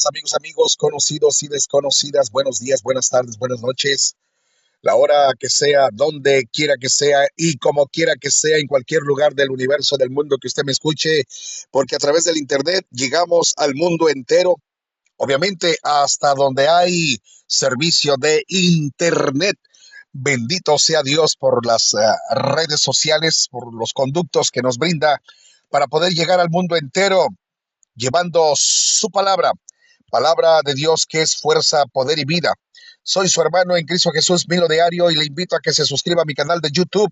días, amigos, conocidos y desconocidas. Buenos días, buenas tardes, buenas noches. La hora que sea, donde quiera que sea y como quiera que sea, en cualquier lugar del universo, del mundo que usted me escuche, porque a través del internet llegamos al mundo entero, obviamente hasta donde hay servicio de internet. Bendito sea Dios por las redes sociales, por los conductos que nos brinda para poder llegar al mundo entero llevando su palabra, palabra de Dios que es fuerza, poder y vida. Soy su hermano en Cristo Jesús, Milo Diario, y le invito a que se suscriba a mi canal de YouTube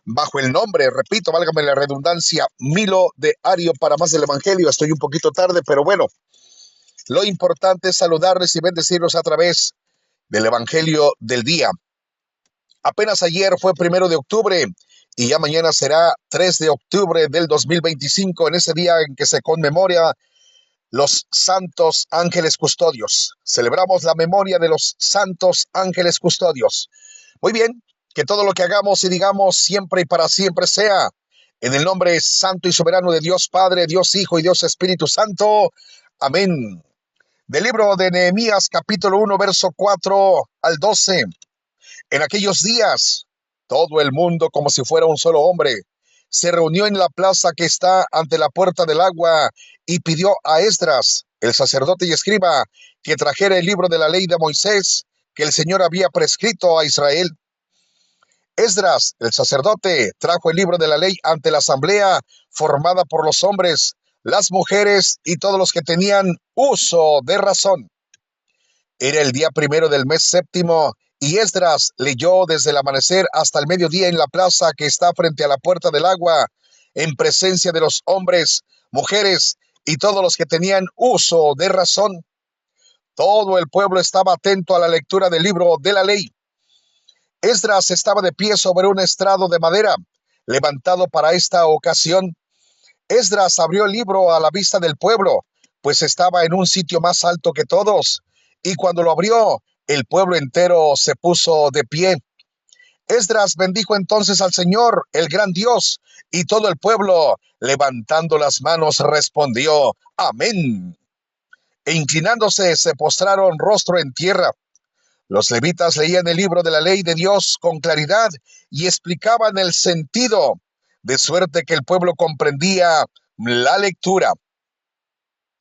bajo el nombre, repito, válgame la redundancia, Milo Diario para más del Evangelio. Estoy un poquito tarde, pero bueno, lo importante es saludarles y bendecirlos a través del Evangelio del día. Apenas ayer fue 1 de octubre y ya mañana será 3 de octubre del 2025, en ese día en que se conmemora los santos ángeles custodios. Celebramos la memoria de los santos ángeles custodios. Muy bien, que todo lo que hagamos y digamos siempre y para siempre sea en el nombre santo y soberano de Dios Padre, Dios Hijo y Dios Espíritu Santo. Amén. Del libro de Nehemías, capítulo 1, verso 4 al 12. En aquellos días, todo el mundo, como si fuera un solo hombre, se reunió en la plaza que está ante la puerta del agua y pidió a Esdras, el sacerdote y escriba, que trajera el libro de la ley de Moisés que el Señor había prescrito a Israel. Esdras, el sacerdote, trajo el libro de la ley ante la asamblea formada por los hombres, las mujeres y todos los que tenían uso de razón. Era el día 1 del mes séptimo, y Esdras leyó desde el amanecer hasta el mediodía en la plaza que está frente a la puerta del agua, en presencia de los hombres, mujeres y todos los que tenían uso de razón. Todo el pueblo estaba atento a la lectura del libro de la ley. Esdras estaba de pie sobre un estrado de madera, levantado para esta ocasión. Esdras abrió el libro a la vista del pueblo, pues estaba en un sitio más alto que todos, y cuando lo abrió, el pueblo entero se puso de pie. Esdras bendijo entonces al Señor, el gran Dios, y todo el pueblo, levantando las manos, respondió: Amén. E inclinándose, se postraron rostro en tierra. Los levitas leían el libro de la ley de Dios con claridad y explicaban el sentido, de suerte que el pueblo comprendía la lectura.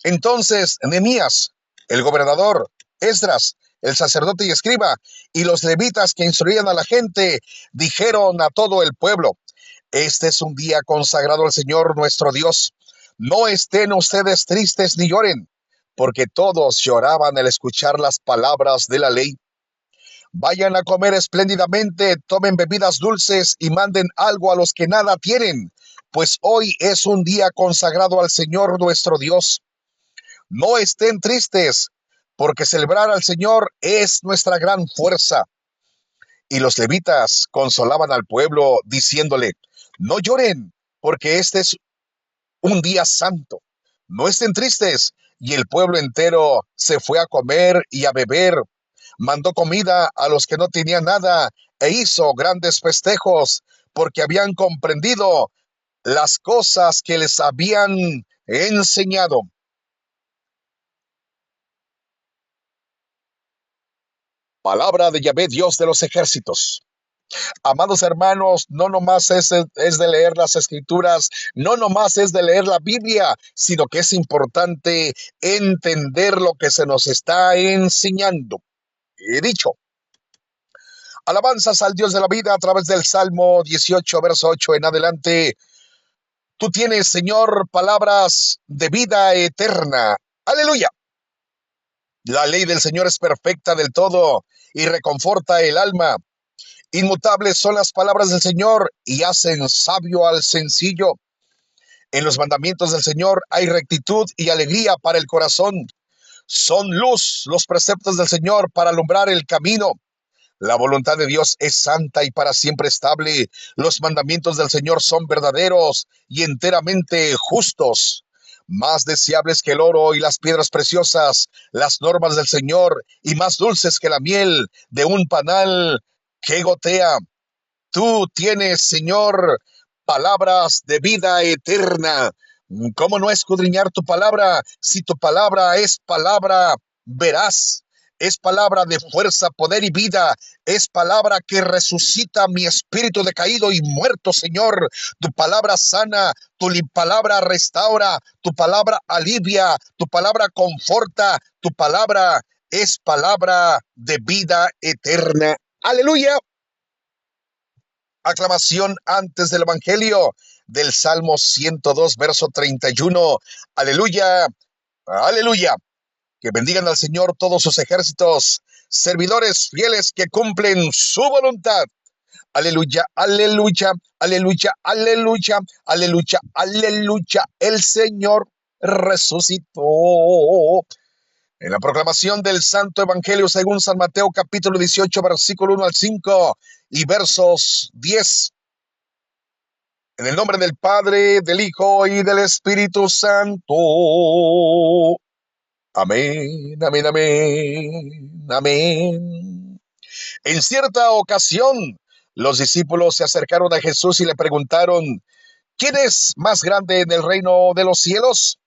Entonces Nehemías, el gobernador, Esdras, el sacerdote y escriba, y los levitas que instruían a la gente, dijeron a todo el pueblo: Este es un día consagrado al Señor nuestro Dios. No estén ustedes tristes ni lloren, porque todos lloraban al escuchar las palabras de la ley. Vayan a comer espléndidamente, tomen bebidas dulces y manden algo a los que nada tienen, pues hoy es un día consagrado al Señor nuestro Dios. No estén tristes, porque celebrar al Señor es nuestra gran fuerza. Y los levitas consolaban al pueblo, diciéndole: No lloren, porque este es un día santo. No estén tristes. Y el pueblo entero se fue a comer y a beber. Mandó comida a los que no tenían nada e hizo grandes festejos, porque habían comprendido las cosas que les habían enseñado. Palabra de Yahvé, Dios de los ejércitos. Amados hermanos, no nomás es de leer las escrituras, no nomás es de leer la Biblia, sino que es importante entender lo que se nos está enseñando. He dicho, alabanzas al Dios de la vida a través del Salmo 18, verso 8 en adelante. Tú tienes, Señor, palabras de vida eterna. Aleluya. La ley del Señor es perfecta del todo y reconforta el alma. Inmutables son las palabras del Señor y hacen sabio al sencillo. En los mandamientos del Señor hay rectitud y alegría para el corazón. Son luz los preceptos del Señor para alumbrar el camino. La voluntad de Dios es santa y para siempre estable. Los mandamientos del Señor son verdaderos y enteramente justos. Más deseables que el oro y las piedras preciosas, las normas del Señor, y más dulces que la miel de un panal que gotea. Tú tienes, Señor, palabras de vida eterna. ¿Cómo no escudriñar tu palabra si tu palabra es palabra veraz? Es palabra de fuerza, poder y vida. Es palabra que resucita mi espíritu decaído y muerto, Señor. Tu palabra sana, palabra restaura, tu palabra alivia, tu palabra conforta, tu palabra es palabra de vida eterna. Aleluya. Aclamación antes del Evangelio del Salmo 102, verso 31. Aleluya, aleluya. Que bendigan al Señor todos sus ejércitos, servidores fieles que cumplen su voluntad. Aleluya, aleluya, aleluya, aleluya, aleluya, aleluya. El Señor resucitó. En la proclamación del Santo Evangelio según San Mateo, capítulo 18, versículo 1 al 5 y versos 10. En el nombre del Padre, del Hijo y del Espíritu Santo. Amén, amén, amén, amén. En cierta ocasión, los discípulos se acercaron a Jesús y le preguntaron, ¿quién es más grande en el reino de los cielos?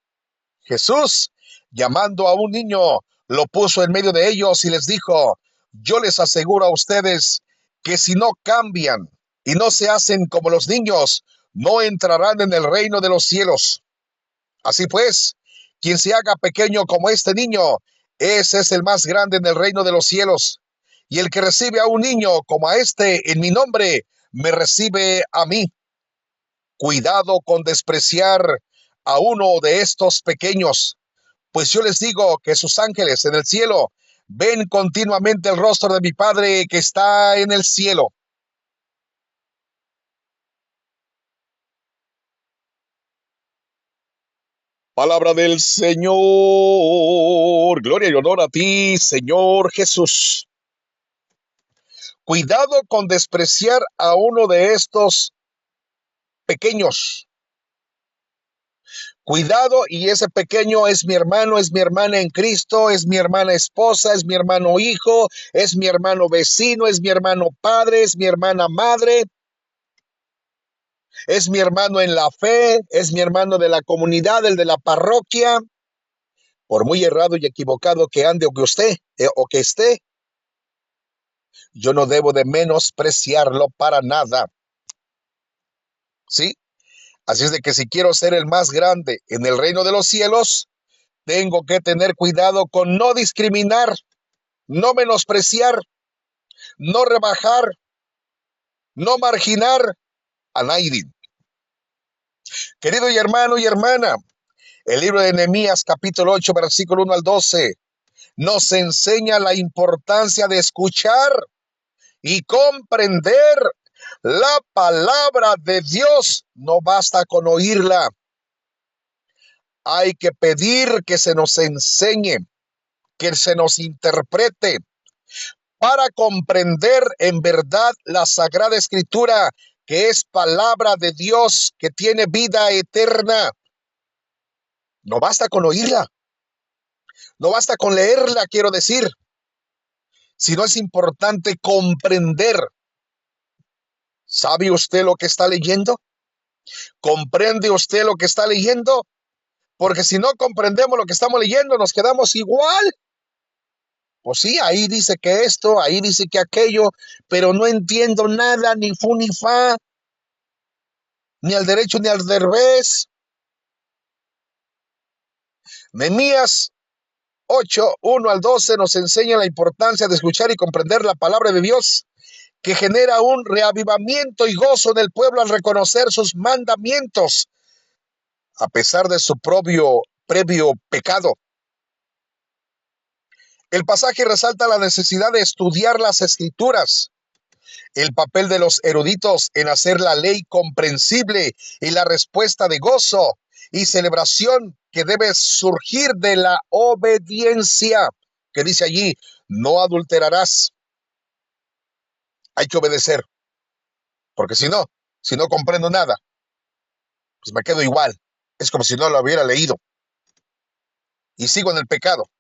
Jesús, llamando a un niño, lo puso en medio de ellos y les dijo, yo les aseguro a ustedes que si no cambian y no se hacen como los niños, no entrarán en el reino de los cielos. Así pues, quien se haga pequeño como este niño, ese es el más grande en el reino de los cielos. Y el que recibe a un niño como a este en mi nombre, me recibe a mí. Cuidado con despreciar a uno de estos pequeños, pues yo les digo que sus ángeles en el cielo ven continuamente el rostro de mi Padre que está en el cielo. Palabra del Señor. Gloria y honor a ti, Señor Jesús. Cuidado con despreciar a uno de estos pequeños. Cuidado, y ese pequeño es mi hermano, es mi hermana en Cristo, es mi hermana esposa, es mi hermano hijo, es mi hermano vecino, es mi hermano padre, es mi hermana madre, es mi hermano en la fe, es mi hermano de la comunidad, el de la parroquia. Por muy errado y equivocado que ande o que esté, yo no debo de menospreciarlo para nada. ¿Sí? Así es de que si quiero ser el más grande en el reino de los cielos, tengo que tener cuidado con no discriminar, no menospreciar, no rebajar, no marginar a nadie. Querido y hermano y hermana, el libro de Nehemías, capítulo 8, versículo 1 al 12, nos enseña la importancia de escuchar y comprender la palabra de Dios. No basta con oírla. Hay que pedir que se nos enseñe, que se nos interprete para comprender en verdad la Sagrada Escritura, que es palabra de Dios, que tiene vida eterna. No basta con oírla, no basta con leerla, quiero decir, sino es importante comprender. ¿Sabe usted lo que está leyendo? ¿Comprende usted lo que está leyendo? Porque si no comprendemos lo que estamos leyendo, nos quedamos igual. Pues sí, ahí dice que esto, ahí dice que aquello, pero no entiendo nada, ni fu ni fa, ni al derecho ni al revés. Nehemías 8, 1 al 12 nos enseña la importancia de escuchar y comprender la palabra de Dios, que genera un reavivamiento y gozo en el pueblo al reconocer sus mandamientos, a pesar de su previo pecado. El pasaje resalta la necesidad de estudiar las Escrituras, el papel de los eruditos en hacer la ley comprensible y la respuesta de gozo y celebración que debe surgir de la obediencia, que dice allí, no adulterarás. Hay que obedecer, porque si no comprendo nada, pues me quedo igual. Es como si no lo hubiera leído y sigo en el pecado.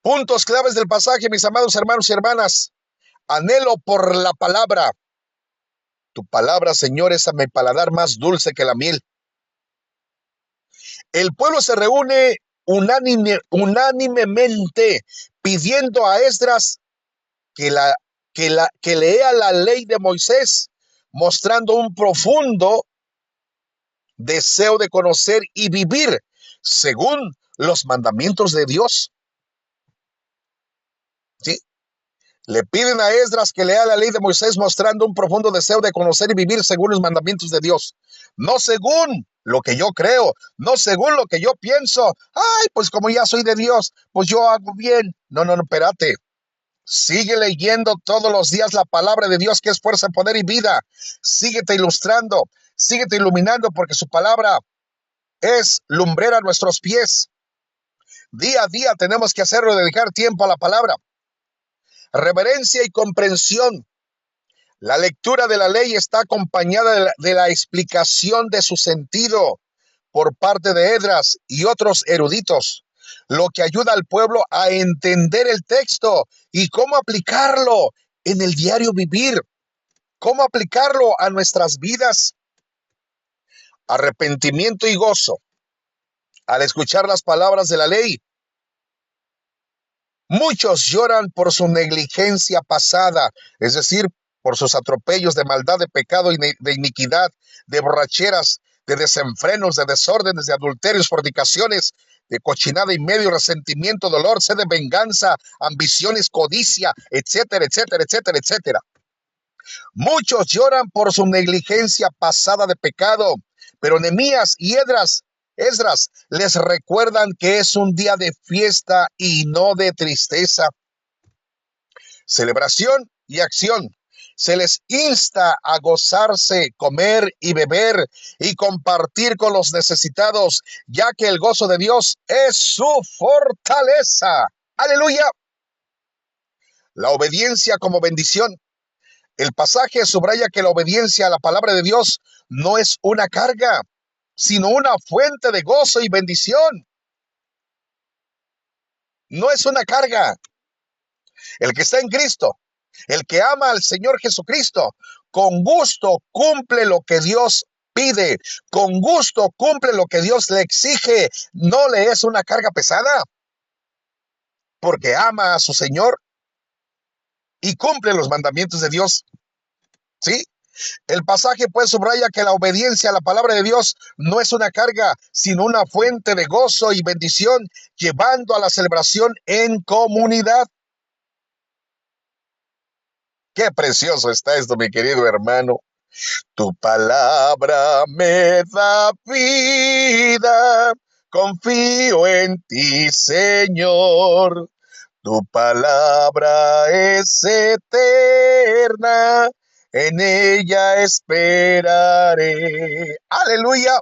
Puntos claves del pasaje, mis amados hermanos y hermanas. Anhelo por la palabra. Tu palabra, Señor, es a mi paladar más dulce que la miel. El pueblo se reúne unánimemente pidiendo a Esdras que, que lea la ley de Moisés, mostrando un profundo deseo de conocer y vivir según los mandamientos de Dios. ¿Sí? Le piden a Esdras que lea la ley de Moisés mostrando un profundo deseo de conocer y vivir según los mandamientos de Dios. No según lo que yo creo, no según lo que yo pienso. Ay, pues como ya soy de Dios, pues yo hago bien. No, espérate. Sigue leyendo todos los días la palabra de Dios, que es fuerza, poder y vida. Síguete ilustrando, síguete iluminando, porque su palabra es lumbrera a nuestros pies. Día a día tenemos que hacerlo, dedicar tiempo a la palabra. Reverencia y comprensión. La lectura de la ley está acompañada de la explicación de su sentido por parte de Esdras y otros eruditos, lo que ayuda al pueblo a entender el texto y cómo aplicarlo en el diario vivir, cómo aplicarlo a nuestras vidas. Arrepentimiento y gozo. Al escuchar las palabras de la ley, muchos lloran por su negligencia pasada, es decir, por sus atropellos de maldad, de pecado y de iniquidad, de borracheras, de desenfrenos, de desórdenes, de adulterios, fornicaciones, de cochinada y medio, resentimiento, dolor, sed de venganza, ambiciones, codicia, etcétera, etcétera, etcétera, etcétera. Muchos lloran por su negligencia pasada de pecado, pero Nehemías y Esdras les recuerdan que es un día de fiesta y no de tristeza. Celebración y acción. Se les insta a gozarse, comer y beber y compartir con los necesitados, ya que el gozo de Dios es su fortaleza. Aleluya. La obediencia como bendición. El pasaje subraya que la obediencia a la palabra de Dios no es una carga, sino una fuente de gozo y bendición. No es una carga. El que está en Cristo, el que ama al Señor Jesucristo, con gusto cumple lo que Dios pide, con gusto cumple lo que Dios le exige. No le es una carga pesada, porque ama a su Señor y cumple los mandamientos de Dios. ¿Sí? El pasaje pues subraya que la obediencia a la palabra de Dios no es una carga, sino una fuente de gozo y bendición, llevando a la celebración en comunidad. Qué precioso está esto, mi querido hermano. Tu palabra me da vida, confío en ti, Señor. Tu palabra es eterna, en ella esperaré. Aleluya.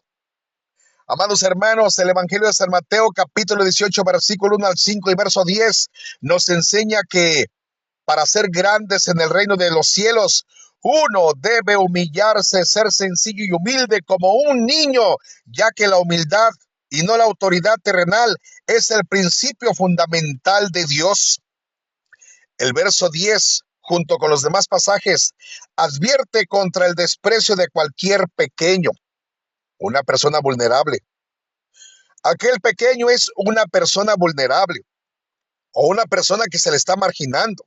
Amados hermanos, el Evangelio de San Mateo, capítulo 18, versículo 1 al 5 y verso 10, nos enseña que para ser grandes en el reino de los cielos, uno debe humillarse, ser sencillo y humilde como un niño, ya que la humildad y no la autoridad terrenal es el principio fundamental de Dios. El verso 10, junto con los demás pasajes, advierte contra el desprecio de cualquier pequeño, una persona vulnerable. Aquel pequeño es una persona vulnerable o una persona que se le está marginando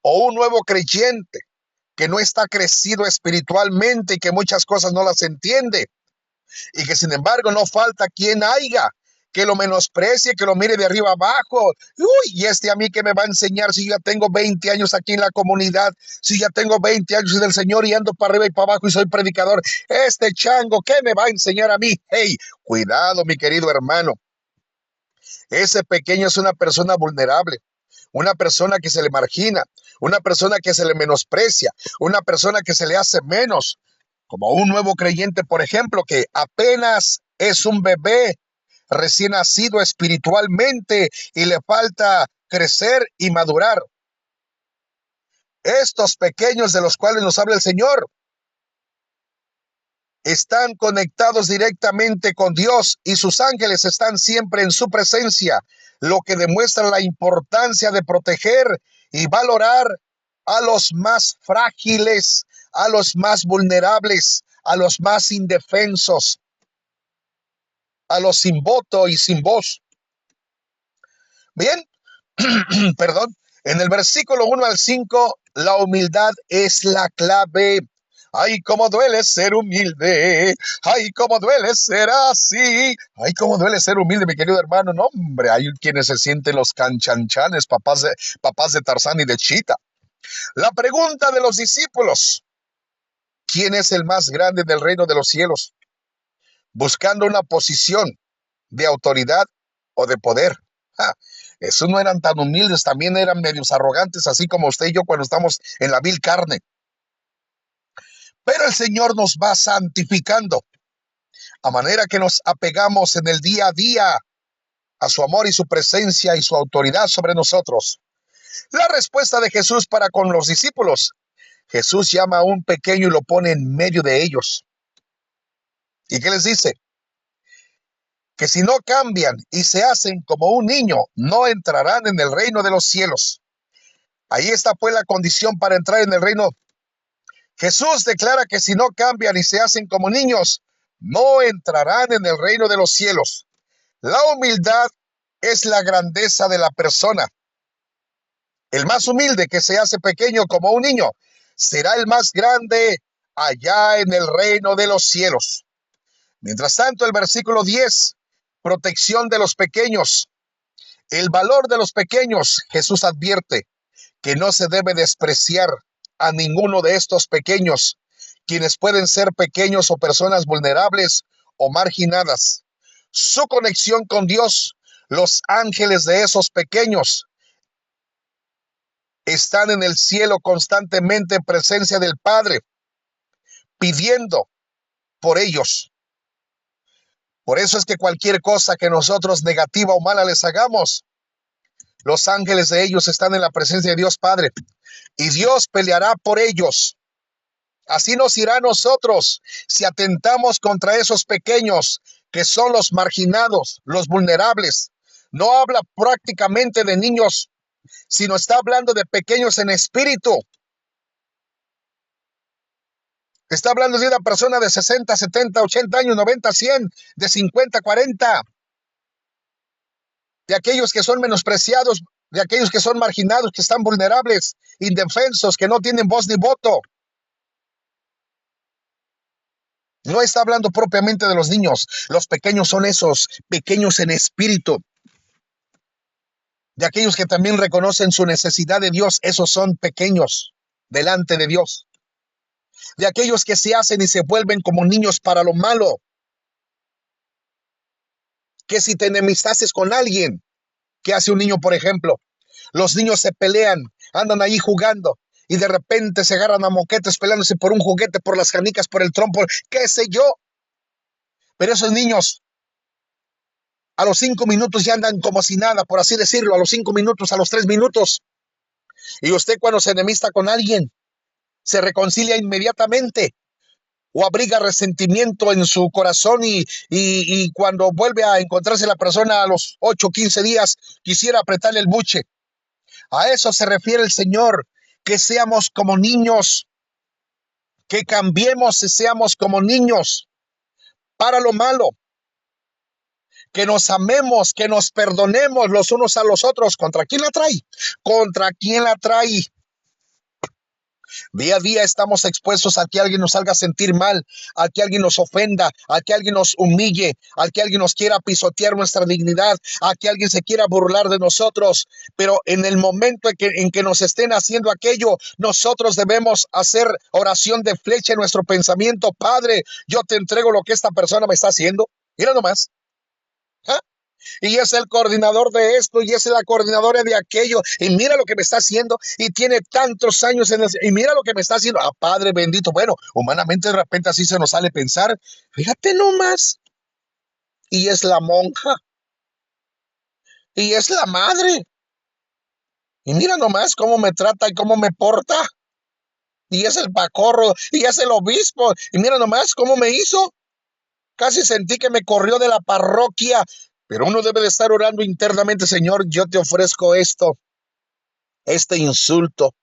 o un nuevo creyente que no está crecido espiritualmente y que muchas cosas no las entiende y que sin embargo no falta quien haya que lo menosprecie, que lo mire de arriba abajo. Uy, y a mí que me va a enseñar si ya tengo 20 años aquí en la comunidad, si ya tengo 20 años del Señor y ando para arriba y para abajo y soy predicador. Este chango, ¿qué me va a enseñar a mí? Hey, cuidado, mi querido hermano. Ese pequeño es una persona vulnerable, una persona que se le margina, una persona que se le menosprecia, una persona que se le hace menos, como un nuevo creyente, por ejemplo, que apenas es un bebé recién nacido espiritualmente y le falta crecer y madurar. Estos pequeños de los cuales nos habla el Señor están conectados directamente con Dios y sus ángeles están siempre en su presencia, lo que demuestra la importancia de proteger y valorar a los más frágiles, a los más vulnerables, a los más indefensos. a los sin voto y sin voz. Bien, perdón. En el versículo 1 al 5, la humildad es la clave. Ay, cómo duele ser humilde. Ay, cómo duele ser así. Ay, cómo duele ser humilde, mi querido hermano. No, hombre, hay quienes se sienten los canchanchanes, papás de Tarzán y de Chita. La pregunta de los discípulos: ¿quién es el más grande del reino de los cielos? Buscando una posición de autoridad o de poder. Ja, esos no eran tan humildes, también eran medios arrogantes, así como usted y yo cuando estamos en la vil carne. Pero el Señor nos va santificando, a manera que nos apegamos en el día a día a su amor y su presencia y su autoridad sobre nosotros. La respuesta de Jesús para con los discípulos: Jesús llama a un pequeño y lo pone en medio de ellos. ¿Y qué les dice? Que si no cambian y se hacen como un niño, no entrarán en el reino de los cielos. Ahí está pues la condición para entrar en el reino. Jesús declara que si no cambian y se hacen como niños, no entrarán en el reino de los cielos. La humildad es la grandeza de la persona. El más humilde, que se hace pequeño como un niño, será el más grande allá en el reino de los cielos. Mientras tanto, el versículo 10, protección de los pequeños. El valor de los pequeños, Jesús advierte que no se debe despreciar a ninguno de estos pequeños, quienes pueden ser pequeños o personas vulnerables o marginadas. Su conexión con Dios, los ángeles de esos pequeños, están en el cielo constantemente en presencia del Padre, pidiendo por ellos. Por eso es que cualquier cosa que nosotros negativa o mala les hagamos, los ángeles de ellos están en la presencia de Dios Padre, y Dios peleará por ellos. Así nos irá a nosotros si atentamos contra esos pequeños que son los marginados, los vulnerables. No habla prácticamente de niños, sino está hablando de pequeños en espíritu. Está hablando de una persona de 60, 70, 80 años, 90, 100, de 50, 40. De aquellos que son menospreciados, de aquellos que son marginados, que están vulnerables, indefensos, que no tienen voz ni voto. No está hablando propiamente de los niños. Los pequeños son esos, pequeños en espíritu. De aquellos que también reconocen su necesidad de Dios, esos son pequeños delante de Dios. De aquellos que se hacen y se vuelven como niños para lo malo. Que si te enemistases con alguien, ¿qué hace un niño, por ejemplo? Los niños se pelean, andan ahí jugando y de repente se agarran a moquetes peleándose por un juguete, por las canicas, por el trompo, qué sé yo. Pero esos niños a los 5 minutos ya andan como si nada, por así decirlo, a los 5 minutos, a los 3 minutos. Y usted, cuando se enemista con alguien, se reconcilia inmediatamente o abriga resentimiento en su corazón y cuando vuelve a encontrarse la persona a los 8 o 15 días, quisiera apretarle el buche. A eso se refiere el Señor, que seamos como niños, que cambiemos y seamos como niños para lo malo, que nos amemos, que nos perdonemos los unos a los otros. ¿Contra quién la trae? ¿Contra quién la trae? Día a día estamos expuestos a que alguien nos haga sentir mal, a que alguien nos ofenda, a que alguien nos humille, a que alguien nos quiera pisotear nuestra dignidad, a que alguien se quiera burlar de nosotros. Pero en el momento en que nos estén haciendo aquello, nosotros debemos hacer oración de flecha en nuestro pensamiento. Padre, yo te entrego lo que esta persona me está haciendo. Mira nomás. ¿Ah? Y es el coordinador de esto y es la coordinadora de aquello, y mira lo que me está haciendo, y tiene tantos años y mira lo que me está haciendo. Padre bendito. Bueno, humanamente de repente así se nos sale pensar, fíjate nomás, y es la monja, y es la madre, y mira nomás cómo me trata y cómo me porta, y es el pacorro, y es el obispo, y mira nomás cómo me hizo. Casi sentí que me corrió de la parroquia. Pero uno debe de estar orando internamente: Señor, yo te ofrezco esto, este insulto,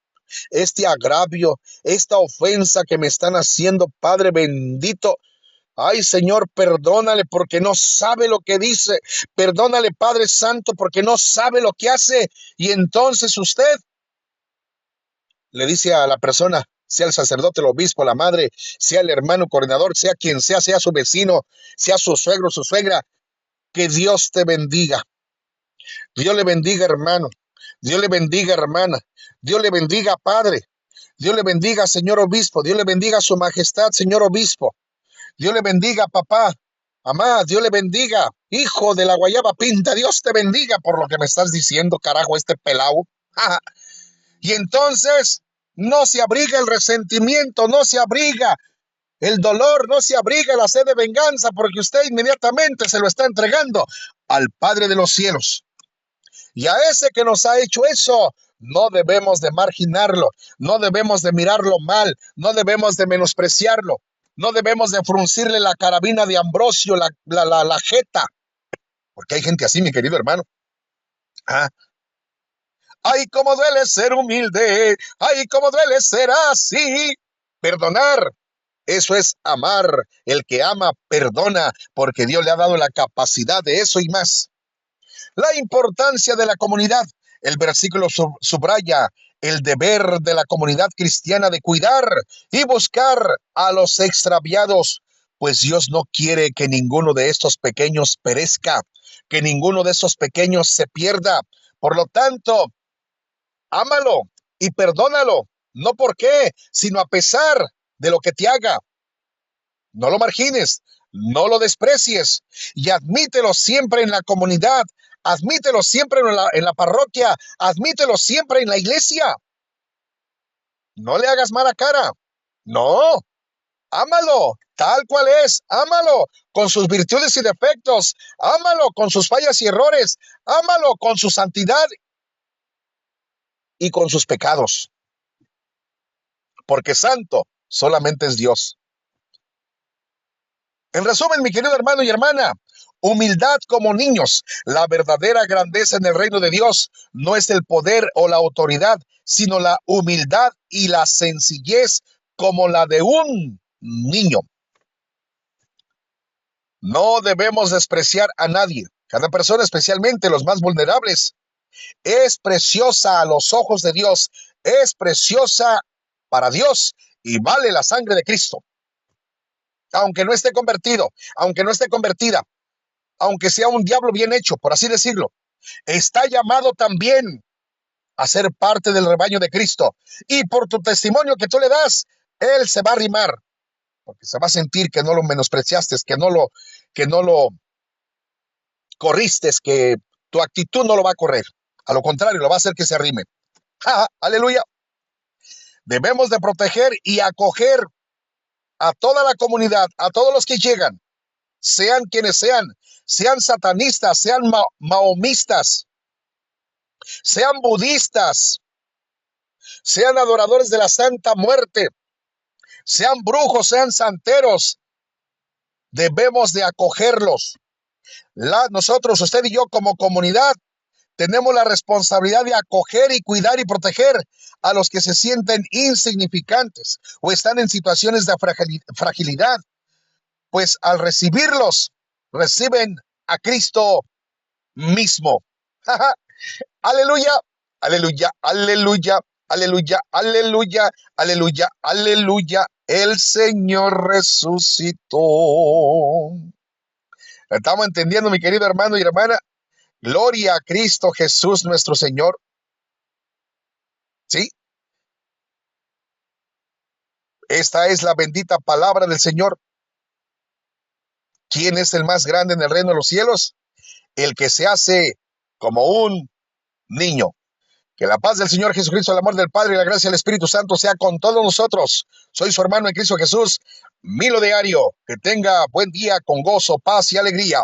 este agravio, esta ofensa que me están haciendo, Padre bendito. Ay, Señor, perdónale porque no sabe lo que dice. Perdónale, Padre Santo, porque no sabe lo que hace. Y entonces usted le dice a la persona, sea el sacerdote, el obispo, la madre, sea el hermano coordinador, sea quien sea su vecino, sea su suegro, su suegra, que Dios te bendiga. Dios le bendiga, hermano. Dios le bendiga, hermana. Dios le bendiga, padre. Dios le bendiga, señor obispo. Dios le bendiga, su majestad, señor obispo. Dios le bendiga, papá. Mamá, Dios le bendiga. Hijo de la guayaba pinta, Dios te bendiga por lo que me estás diciendo, carajo, este pelao. Y entonces no se abriga el resentimiento, no se abriga el dolor, no se abriga la sed de venganza, porque usted inmediatamente se lo está entregando al Padre de los cielos. Y a ese que nos ha hecho eso, no debemos de marginarlo, no debemos de mirarlo mal, no debemos de menospreciarlo, no debemos de fruncirle la carabina de Ambrosio, la jeta, porque hay gente así, mi querido hermano. Ah. Ay, cómo duele ser humilde, ay, cómo duele ser así. Perdonar, eso es amar. El que ama, perdona, porque Dios le ha dado la capacidad de eso y más. La importancia de la comunidad. El versículo subraya el deber de la comunidad cristiana de cuidar y buscar a los extraviados, pues Dios no quiere que ninguno de estos pequeños perezca, que ninguno de estos pequeños se pierda. Por lo tanto, ámalo y perdónalo, no por qué, sino a pesar de lo que te haga. No lo margines, no lo desprecies y admítelo siempre en la comunidad, admítelo siempre en la parroquia, admítelo siempre en la iglesia. No le hagas mala cara, no, ámalo tal cual es, ámalo con sus virtudes y defectos, ámalo con sus fallas y errores, ámalo con su santidad y con sus pecados, porque santo solamente es Dios. En resumen, mi querido hermano y hermana, humildad como niños. La verdadera grandeza en el reino de Dios no es el poder o la autoridad, sino la humildad y la sencillez como la de un niño. No debemos despreciar a nadie. Cada persona, especialmente los más vulnerables, es preciosa a los ojos de Dios, es preciosa para Dios y vale la sangre de Cristo. Aunque no esté convertido, aunque no esté convertida, aunque sea un diablo bien hecho, por así decirlo, está llamado también a ser parte del rebaño de Cristo. Y por tu testimonio que tú le das, él se va a arrimar, porque se va a sentir que no lo menospreciaste, que no lo corriste, que tu actitud no lo va a correr. A lo contrario, lo va a hacer que se arrime. ¡Ja! ¡Aleluya! Debemos de proteger y acoger a toda la comunidad, a todos los que llegan, sean quienes sean, sean satanistas, sean maomistas, sean budistas, sean adoradores de la Santa Muerte, sean brujos, sean santeros, debemos de acogerlos. Nosotros, usted y yo como comunidad, tenemos la responsabilidad de acoger y cuidar y proteger a los que se sienten insignificantes o están en situaciones de fragilidad, pues al recibirlos, reciben a Cristo mismo. Aleluya, aleluya, aleluya, aleluya, aleluya, aleluya, aleluya. El Señor resucitó. ¿Estamos entendiendo, mi querido hermano y hermana? Gloria a Cristo Jesús nuestro Señor. ¿Sí? Esta es la bendita palabra del Señor. ¿Quién es el más grande en el reino de los cielos? El que se hace como un niño. Que la paz del Señor Jesucristo, el amor del Padre y la gracia del Espíritu Santo sea con todos nosotros. Soy su hermano en Cristo Jesús, Milo Diario. Que tenga buen día con gozo, paz y alegría.